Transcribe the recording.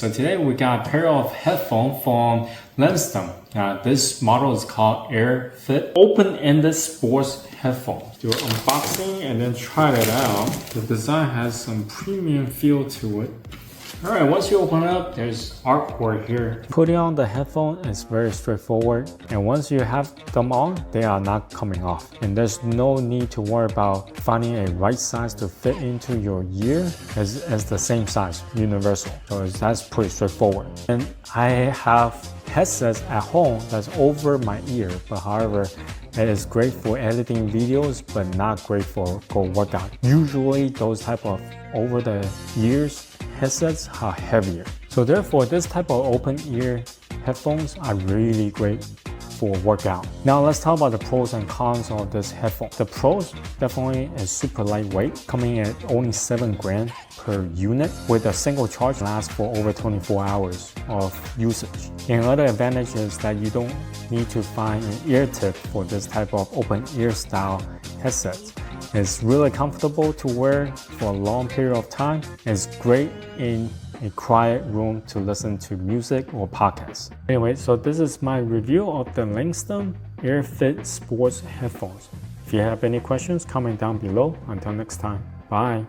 So today we got a pair of headphones from Langsdom. This model is called AirFit Open-Ended Sports Headphones. Do an unboxing and then try it out. The design has some premium feel to it. Alright, once you open it up, there's artwork here. Putting on the headphone is very straightforward, and once you have them on, they are not coming off. And there's no need to worry about finding a right size to fit into your ear as the same size, universal. So that's pretty straightforward. And I have headsets at home that's over my ear, but however, it is great for editing videos, but not great for workout. Usually those type of over the ears headsets are heavier. So therefore, this type of open ear headphones are really great for workout. Now let's talk about the pros and cons of this headphone. The pros definitely is super lightweight, coming at only 7 grams per unit, with a single charge lasts for over 24 hours of usage. And another advantage is that you don't need to find an ear tip for this type of open ear style headsets. It's really comfortable to wear for a long period of time. It's great in a quiet room to listen to music or podcasts. Anyway, so this is my review of the Langsdom AirFit Sports Headphones. If you have any questions, comment down below. Until next time, bye.